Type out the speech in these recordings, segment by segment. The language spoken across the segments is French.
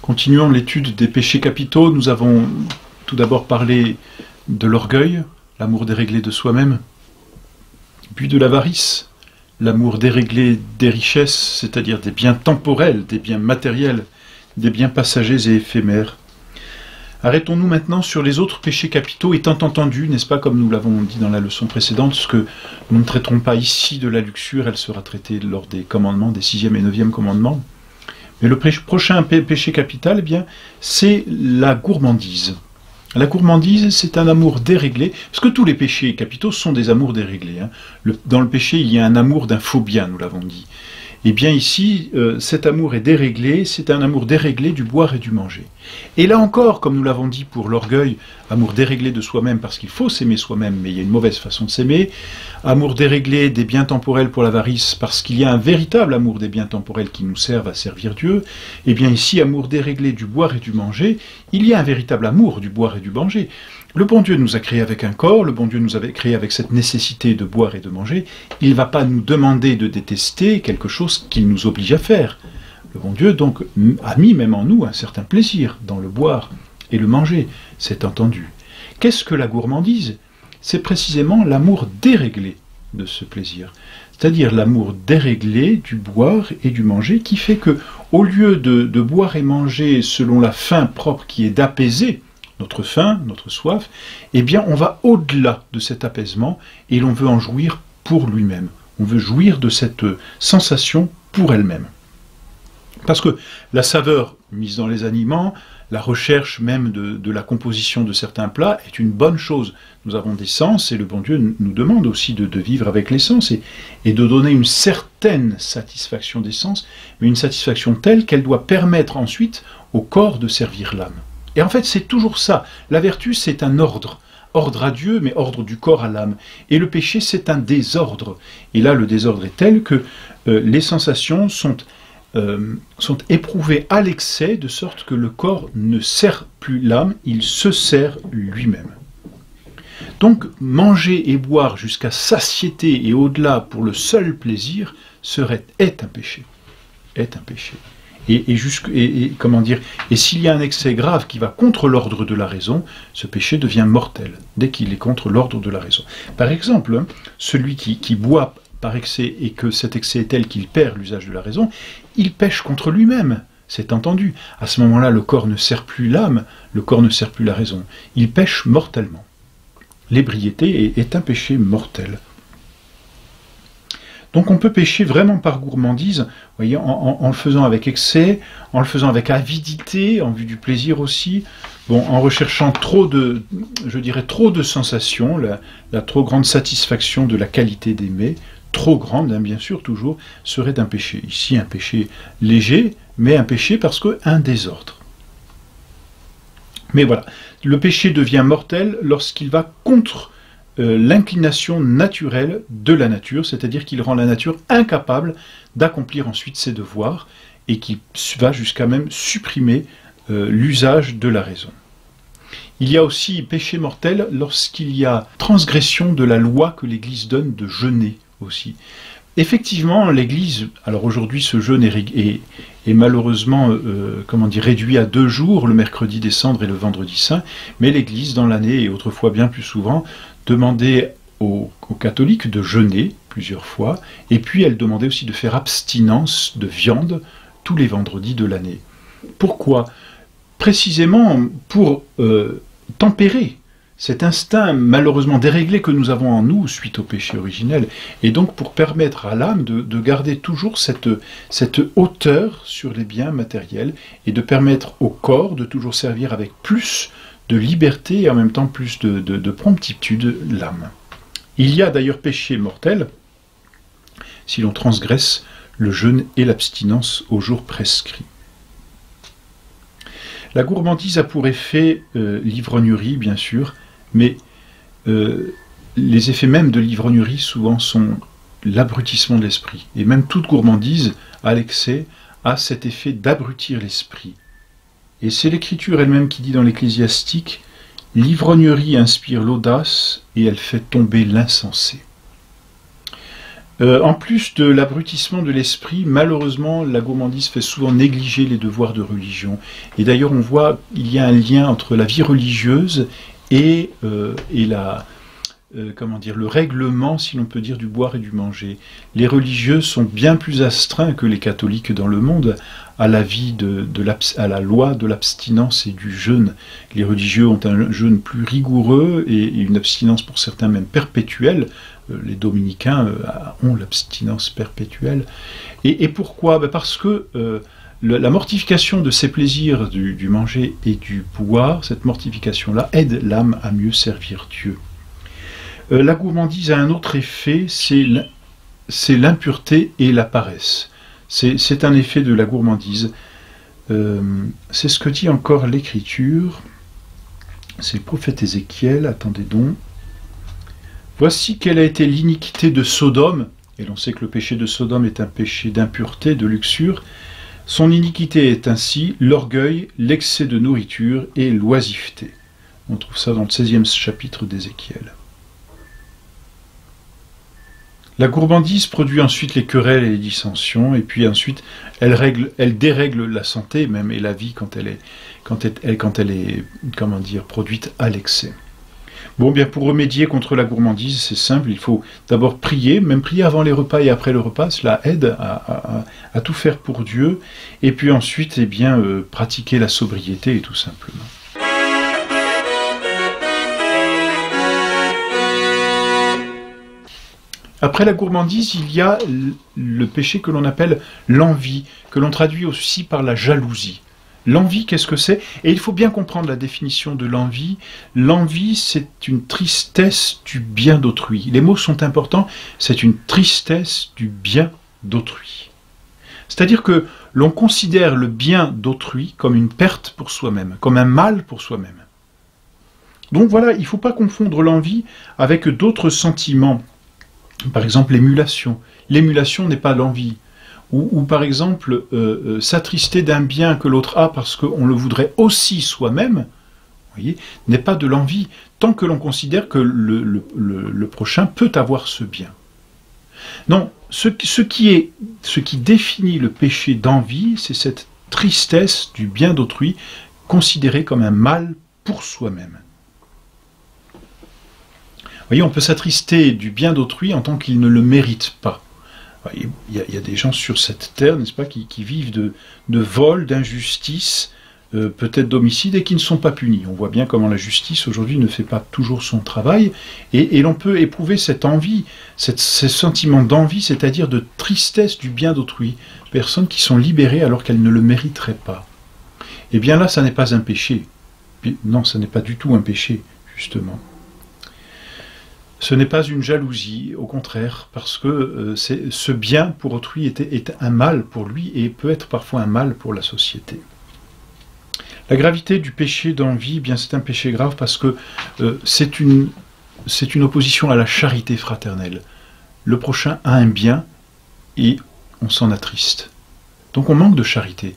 Continuons l'étude des péchés capitaux. Nous avons tout d'abord parlé de l'orgueil, l'amour déréglé de soi-même, puis de l'avarice, l'amour déréglé des richesses, c'est-à-dire des biens temporels, des biens matériels, des biens passagers et éphémères. Arrêtons-nous maintenant sur les autres péchés capitaux, étant entendu, n'est-ce pas, comme nous l'avons dit dans la leçon précédente, ce que nous ne traiterons pas ici de la luxure, elle sera traitée lors des commandements, des 6e et 9e commandements. Mais le prochain péché capital, eh bien, c'est la gourmandise. La gourmandise, c'est un amour déréglé, parce que tous les péchés capitaux sont des amours déréglés. Hein. Dans le péché, il y a un amour d'un faux bien, nous l'avons dit. Et bien ici, cet amour est déréglé, c'est un amour déréglé du boire et du manger. Et là encore, comme nous l'avons dit pour l'orgueil, amour déréglé de soi-même parce qu'il faut s'aimer soi-même, mais il y a une mauvaise façon de s'aimer. Amour déréglé des biens temporels pour l'avarice parce qu'il y a un véritable amour des biens temporels qui nous servent à servir Dieu. Et bien ici, amour déréglé du boire et du manger, il y a un véritable amour du boire et du manger. Le bon Dieu nous a créés avec un corps, le bon Dieu nous avait créés avec cette nécessité de boire et de manger. Il ne va pas nous demander de détester quelque chose qu'il nous oblige à faire. Le bon Dieu, donc, a mis même en nous un certain plaisir dans le boire et le manger, c'est entendu. Qu'est-ce que la gourmandise? C'est précisément l'amour déréglé de ce plaisir. C'est-à-dire l'amour déréglé du boire et du manger qui fait que, au lieu de boire et manger selon la faim propre qui est d'apaiser notre faim, notre soif, eh bien on va au-delà de cet apaisement et l'on veut en jouir pour lui-même. On veut jouir de cette sensation pour elle-même. Parce que la saveur mise dans les aliments, la recherche même de la composition de certains plats est une bonne chose. Nous avons des sens et le bon Dieu nous demande aussi de vivre avec les sens et de donner une certaine satisfaction des sens, mais une satisfaction telle qu'elle doit permettre ensuite au corps de servir l'âme. Et en fait, c'est toujours ça. La vertu, c'est un ordre. Ordre à Dieu, mais ordre du corps à l'âme. Et le péché, c'est un désordre. Et là, le désordre est tel que les sensations sont éprouvées à l'excès, de sorte que le corps ne sert plus l'âme, il se sert lui-même. Donc, manger et boire jusqu'à satiété et au-delà pour le seul plaisir est un péché. Est un péché. Et s'il y a un excès grave qui va contre l'ordre de la raison, ce péché devient mortel, dès qu'il est contre l'ordre de la raison. Par exemple, celui qui boit par excès et que cet excès est tel qu'il perd l'usage de la raison, il pêche contre lui-même, c'est entendu. À ce moment-là, le corps ne sert plus l'âme, le corps ne sert plus la raison. Il pêche mortellement. L'ébriété est un péché mortel. Donc on peut pécher vraiment par gourmandise, voyez, en le faisant avec excès, en le faisant avec avidité, en vue du plaisir aussi, en recherchant trop de sensations, la trop grande satisfaction de la qualité d'aimer, trop grande, hein, bien sûr, toujours, serait un péché. Ici, un péché léger, mais un péché parce qu'un désordre. Mais voilà, le péché devient mortel lorsqu'il va contre l'inclination naturelle de la nature, c'est-à-dire qu'il rend la nature incapable d'accomplir ensuite ses devoirs et qui va jusqu'à même supprimer l'usage de la raison. Il y a aussi péché mortel lorsqu'il y a transgression de la loi que l'Église donne de jeûner aussi. Effectivement, l'Église, alors aujourd'hui ce jeûne est malheureusement réduit à 2 jours, le mercredi des cendres et le vendredi saint, mais l'Église dans l'année et autrefois bien plus souvent demandait aux catholiques de jeûner plusieurs fois, et puis elle demandait aussi de faire abstinence de viande tous les vendredis de l'année. Pourquoi? Précisément pour tempérer cet instinct malheureusement déréglé que nous avons en nous suite au péché originel, et donc pour permettre à l'âme de garder toujours cette hauteur sur les biens matériels, et de permettre au corps de toujours servir avec plus de liberté et en même temps plus de promptitude l'âme. Il y a d'ailleurs péché mortel si l'on transgresse le jeûne et l'abstinence au jour prescrit. La gourmandise a pour effet l'ivrognerie, bien sûr, mais les effets même de l'ivrognerie souvent sont l'abrutissement de l'esprit. Et même toute gourmandise, à l'excès, a cet effet d'abrutir l'esprit. Et c'est l'Écriture elle-même qui dit dans l'Ecclésiastique « L'ivrognerie inspire l'audace et elle fait tomber l'insensé ». En plus de l'abrutissement de l'esprit, malheureusement, la gourmandise fait souvent négliger les devoirs de religion. Et d'ailleurs, on voit qu'il y a un lien entre la vie religieuse et comment dire, le règlement, si l'on peut dire, du boire et du manger. Les religieux sont bien plus astreints que les catholiques dans le monde à la vie à la loi de l'abstinence et du jeûne. Les religieux ont un jeûne plus rigoureux et une abstinence pour certains même perpétuelle. Les dominicains ont l'abstinence perpétuelle. Et pourquoi? Parce que la mortification de ces plaisirs du manger et du boire, cette mortification-là aide l'âme à mieux servir Dieu. La gourmandise a un autre effet, c'est l'impureté et la paresse. C'est un effet de la gourmandise. C'est ce que dit encore l'Écriture. C'est le prophète Ézéchiel, attendez donc. Voici quelle a été l'iniquité de Sodome, et l'on sait que le péché de Sodome est un péché d'impureté, de luxure. Son iniquité est ainsi l'orgueil, l'excès de nourriture et l'oisiveté. On trouve ça dans le 16e chapitre d'Ézéchiel. La gourmandise produit ensuite les querelles et les dissensions, et puis ensuite elle dérègle la santé même et la vie quand elle est comment dire, produite à l'excès. Bon, bien pour remédier contre la gourmandise, c'est simple, il faut d'abord prier, même prier avant les repas et après le repas, cela aide à tout faire pour Dieu, et puis ensuite, eh bien, pratiquer la sobriété, tout simplement. Après la gourmandise, il y a le péché que l'on appelle l'envie, que l'on traduit aussi par la jalousie. L'envie, qu'est-ce que c'est? Et il faut bien comprendre la définition de l'envie. L'envie, c'est une tristesse du bien d'autrui. Les mots sont importants, c'est une tristesse du bien d'autrui. C'est-à-dire que l'on considère le bien d'autrui comme une perte pour soi-même, comme un mal pour soi-même. Donc voilà, il ne faut pas confondre l'envie avec d'autres sentiments. Par exemple, l'émulation. L'émulation n'est pas l'envie. Ou par exemple, s'attrister d'un bien que l'autre a parce qu'on le voudrait aussi soi-même, n'est pas de l'envie, tant que l'on considère que le prochain peut avoir ce bien. Non, ce qui définit le péché d'envie, c'est cette tristesse du bien d'autrui, considérée comme un mal pour soi-même. Vous voyez, on peut s'attrister du bien d'autrui en tant qu'il ne le mérite pas. Il y a des gens sur cette terre, n'est-ce pas, qui vivent de vol, d'injustice, peut-être d'homicide, et qui ne sont pas punis. On voit bien comment la justice aujourd'hui ne fait pas toujours son travail, et l'on peut éprouver cette envie, ce sentiment d'envie, c'est-à-dire de tristesse du bien d'autrui, personnes qui sont libérées alors qu'elles ne le mériteraient pas. Eh bien là, ça n'est pas un péché. Non, ça n'est pas du tout un péché, justement. Ce n'est pas une jalousie, au contraire, parce que ce bien pour autrui est un mal pour lui et peut être parfois un mal pour la société. La gravité du péché d'envie, eh bien c'est un péché grave parce que c'est une opposition à la charité fraternelle. Le prochain a un bien et on s'en attriste. Donc on manque de charité.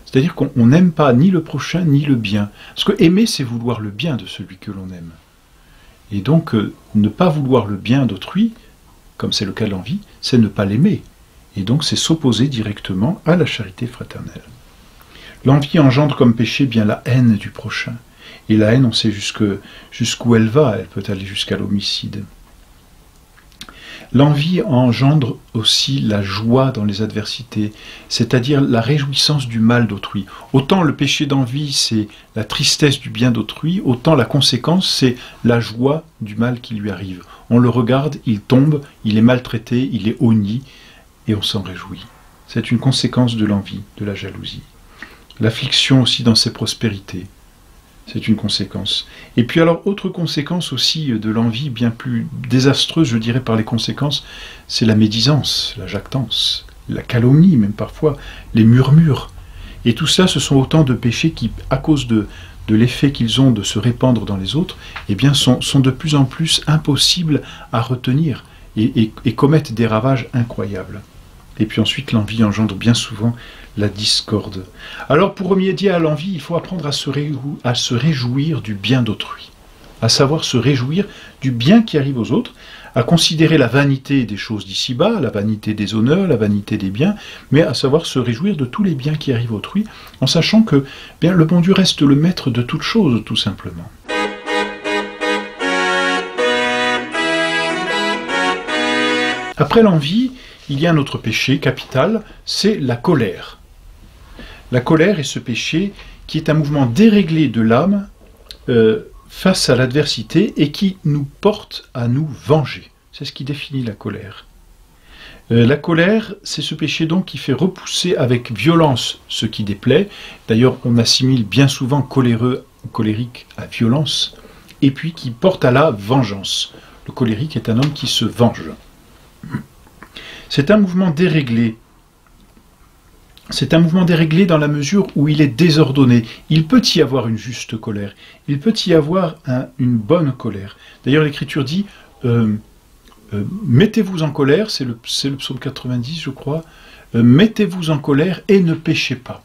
C'est-à-dire qu'on n'aime pas ni le prochain ni le bien. Parce que aimer, c'est vouloir le bien de celui que l'on aime. Et donc, ne pas vouloir le bien d'autrui, comme c'est le cas de l'envie, c'est ne pas l'aimer. Et donc, c'est s'opposer directement à la charité fraternelle. L'envie engendre comme péché bien la haine du prochain. Et la haine, on sait jusqu'où elle va, elle peut aller jusqu'à l'homicide. L'envie engendre aussi la joie dans les adversités, c'est-à-dire la réjouissance du mal d'autrui. Autant le péché d'envie, c'est la tristesse du bien d'autrui, autant la conséquence, c'est la joie du mal qui lui arrive. On le regarde, il tombe, il est maltraité, il est honni, et on s'en réjouit. C'est une conséquence de l'envie, de la jalousie. L'affliction aussi dans ses prospérités. C'est une conséquence. Et puis alors, autre conséquence aussi de l'envie, bien plus désastreuse, je dirais, par les conséquences, c'est la médisance, la jactance, la calomnie, même parfois, les murmures. Et tout ça, ce sont autant de péchés qui, à cause de l'effet qu'ils ont de se répandre dans les autres, eh bien, sont de plus en plus impossibles à retenir et commettent des ravages incroyables. Et puis ensuite, l'envie engendre bien souvent la discorde. Alors, pour remédier à l'envie, il faut apprendre à se réjouir du bien d'autrui. À savoir se réjouir du bien qui arrive aux autres. à considérer la vanité des choses d'ici-bas, la vanité des honneurs, la vanité des biens, mais à savoir se réjouir de tous les biens qui arrivent à autrui, en sachant que bien, le bon Dieu reste le maître de toutes choses, tout simplement. Après l'envie, il y a un autre péché capital, c'est la colère. La colère est ce péché qui est un mouvement déréglé de l'âme face à l'adversité et qui nous porte à nous venger. C'est ce qui définit la colère. La colère, c'est ce péché donc qui fait repousser avec violence ce qui déplaît. D'ailleurs, on assimile bien souvent coléreux ou colérique à violence, et puis qui porte à la vengeance. Le colérique est un homme qui se venge. C'est un mouvement déréglé. C'est un mouvement déréglé dans la mesure où il est désordonné. Il peut y avoir une juste colère. Il peut y avoir une bonne colère. D'ailleurs, l'Écriture dit mettez-vous en colère, c'est le psaume 90, je crois. Mettez-vous en colère et ne péchez pas.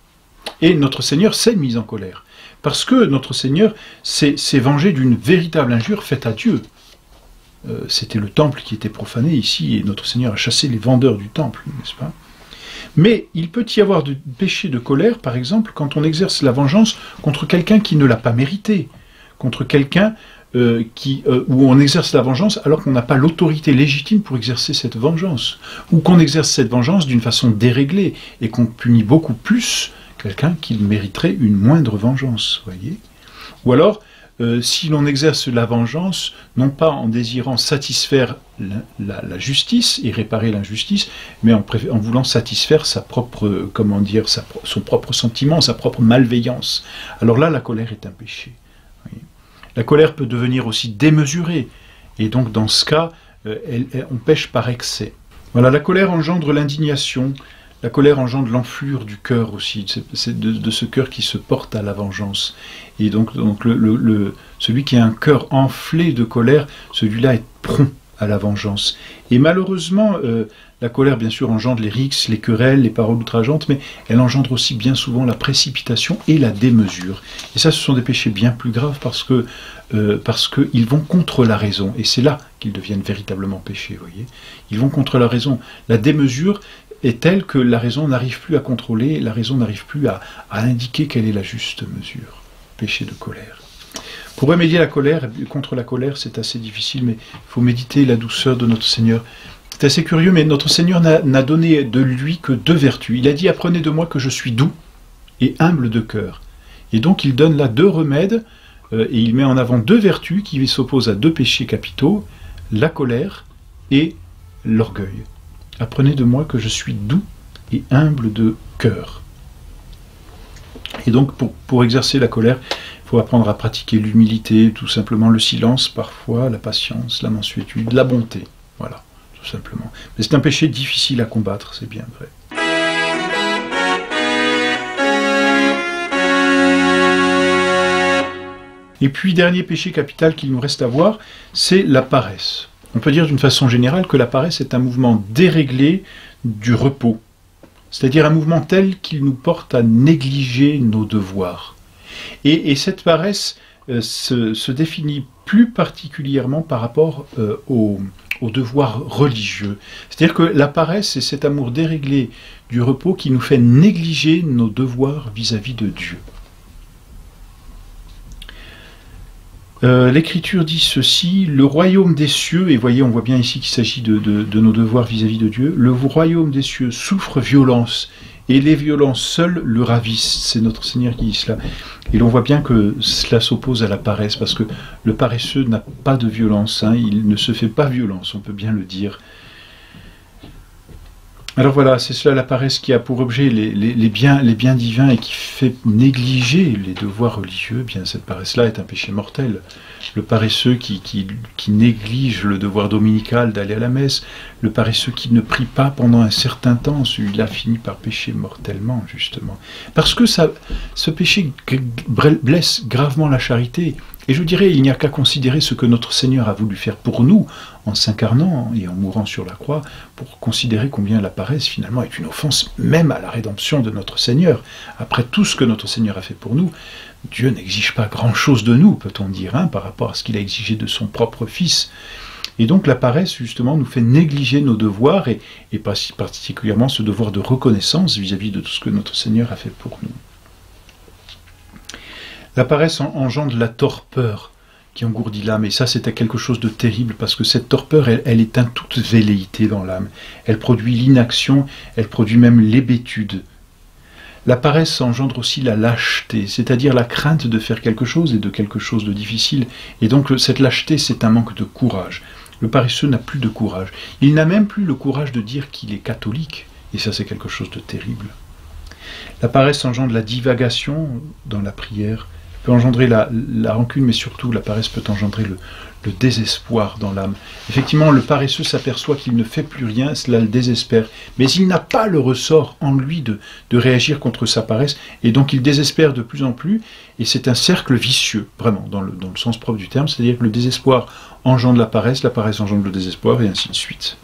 Et notre Seigneur s'est mis en colère. Parce que notre Seigneur s'est vengé d'une véritable injure faite à Dieu. C'était le temple qui était profané ici, et notre Seigneur a chassé les vendeurs du temple, n'est-ce pas? Mais il peut y avoir du péché de colère, par exemple, quand on exerce la vengeance contre quelqu'un qui ne l'a pas mérité, contre quelqu'un où on exerce la vengeance alors qu'on n'a pas l'autorité légitime pour exercer cette vengeance, ou qu'on exerce cette vengeance d'une façon déréglée, et qu'on punit beaucoup plus quelqu'un qui mériterait une moindre vengeance, voyez? Ou alors, si l'on exerce la vengeance, non pas en désirant satisfaire la justice et réparer l'injustice, mais en voulant satisfaire sa propre, comment dire, son propre sentiment, sa propre malveillance. Alors là, la colère est un péché. Voyez. La colère peut devenir aussi démesurée, et donc dans ce cas, on pêche par excès. Voilà, la colère engendre l'indignation. La colère engendre l'enflure du cœur aussi, c'est de ce cœur qui se porte à la vengeance. Et donc celui qui a un cœur enflé de colère, celui-là est prompt à la vengeance. Et malheureusement, la colère, bien sûr, engendre les rixes, les querelles, les paroles outrageantes, mais elle engendre aussi bien souvent la précipitation et la démesure. Et ça, ce sont des péchés bien plus graves parce qu'ils vont contre la raison. Et c'est là qu'ils deviennent véritablement péchés, vous voyez. Ils vont contre la raison. La démesure est telle que la raison n'arrive plus à contrôler, la raison n'arrive plus à indiquer quelle est la juste mesure. Péché de colère. Pour remédier à la colère, contre la colère, c'est assez difficile, mais il faut méditer la douceur de notre Seigneur. C'est assez curieux, mais notre Seigneur n'a donné de lui que 2 vertus. Il a dit « Apprenez de moi que je suis doux et humble de cœur ». Et donc il donne là 2 remèdes, et il met en avant 2 vertus qui s'opposent à 2 péchés capitaux, la colère et l'orgueil. Apprenez de moi que je suis doux et humble de cœur. Et donc, pour exercer la colère, il faut apprendre à pratiquer l'humilité, tout simplement le silence, parfois, la patience, la mansuétude, la bonté. Voilà, tout simplement. Mais c'est un péché difficile à combattre, c'est bien vrai. Et puis, dernier péché capital qu'il nous reste à voir, c'est la paresse. On peut dire d'une façon générale que la paresse est un mouvement déréglé du repos, c'est-à-dire un mouvement tel qu'il nous porte à négliger nos devoirs. Et cette paresse se définit plus particulièrement par rapport aux devoirs religieux. C'est-à-dire que la paresse, c'est cet amour déréglé du repos qui nous fait négliger nos devoirs vis-à-vis de Dieu. L'Écriture dit ceci, le royaume des cieux, et voyez, on voit bien ici qu'il s'agit de nos devoirs vis-à-vis de Dieu, le royaume des cieux souffre violence, et les violences seules le ravissent. C'est notre Seigneur qui dit cela. Et l'on voit bien que cela s'oppose à la paresse, parce que le paresseux n'a pas de violence, hein, il ne se fait pas violence, on peut bien le dire. Alors voilà, c'est cela la paresse qui a pour objet les biens divins et qui fait négliger les devoirs religieux. Eh bien, cette paresse-là est un péché mortel. Le paresseux qui néglige le devoir dominical d'aller à la messe, le paresseux qui ne prie pas pendant un certain temps, celui-là finit par pécher mortellement, justement. Parce que ce péché blesse gravement la charité. Et je dirais, il n'y a qu'à considérer ce que notre Seigneur a voulu faire pour nous, en s'incarnant et en mourant sur la croix, pour considérer combien la paresse, finalement, est une offense même à la rédemption de notre Seigneur. Après tout ce que notre Seigneur a fait pour nous, Dieu n'exige pas grand-chose de nous, peut-on dire, hein, par rapport à ce qu'il a exigé de son propre Fils. Et donc la paresse, justement, nous fait négliger nos devoirs, et particulièrement ce devoir de reconnaissance vis-à-vis de tout ce que notre Seigneur a fait pour nous. La paresse engendre la torpeur qui engourdit l'âme, et ça c'était quelque chose de terrible, parce que cette torpeur, elle éteint toute velléité dans l'âme. Elle produit l'inaction, elle produit même l'hébétude. La paresse engendre aussi la lâcheté, c'est-à-dire la crainte de faire quelque chose et de quelque chose de difficile. Et donc cette lâcheté, c'est un manque de courage. Le paresseux n'a plus de courage. Il n'a même plus le courage de dire qu'il est catholique, et ça c'est quelque chose de terrible. La paresse engendre la divagation dans la prière, peut engendrer la rancune, mais surtout la paresse peut engendrer le désespoir dans l'âme. Effectivement, le paresseux s'aperçoit qu'il ne fait plus rien, cela le désespère, mais il n'a pas le ressort en lui de réagir contre sa paresse, et donc il désespère de plus en plus, et c'est un cercle vicieux, vraiment, dans le sens propre du terme, c'est-à-dire que le désespoir engendre la paresse engendre le désespoir, et ainsi de suite.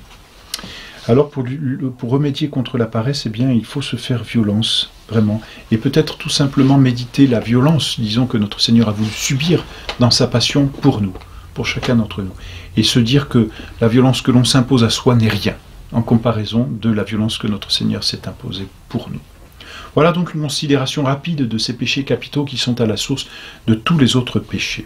Alors pour remédier contre la paresse, eh bien, il faut se faire violence, vraiment, et peut-être tout simplement méditer la violence, disons, que notre Seigneur a voulu subir dans sa passion pour nous, pour chacun d'entre nous, et se dire que la violence que l'on s'impose à soi n'est rien, en comparaison de la violence que notre Seigneur s'est imposée pour nous. Voilà donc une considération rapide de ces péchés capitaux qui sont à la source de tous les autres péchés.